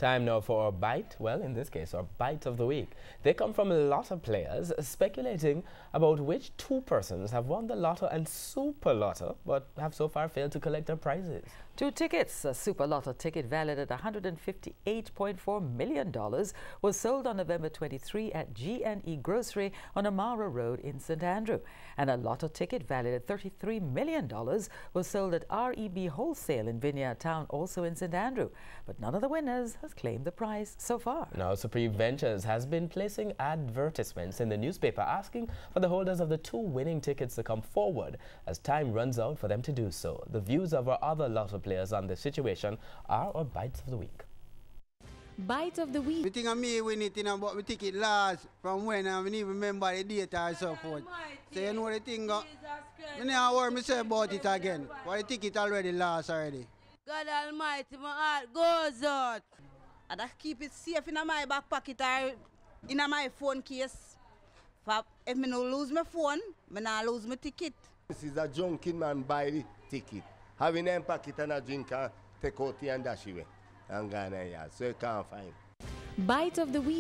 Time now for our bite, well, in this case, our bite of the week. They come from a lot of players speculating about which two persons have won the lotto and super lotto, but have so far failed to collect their prizes. 2 tickets, a super lotto ticket valued at $158.4 million, was sold on November 23 at G&E Grocery on Amara Road in St. Andrew. And a lotto ticket valued at $33 million was sold at REB Wholesale in Vineyard Town, also in St. Andrew. But none of the winners has claimed the prize so far. Now, Supreme Ventures has been placing advertisements in the newspaper asking for the holders of the 2 winning tickets to come forward as time runs out for them to do so. The views of our other lotto players on the situation are our bites of the week. Bite of the week. We think I may win it, but we take it last from when I don't even remember the date or so forth. So you know the thing, I don't worry myself about it again. But the ticket already lost already. God Almighty, my heart goes out. I just keep it safe in my back pocket or in my phone case. For if I don't lose my phone, I don't lose my ticket. This is a junkie man buy the ticket. Having them pocket and a drink and take out and dash away. And go on, so you can't find. Bite of the week.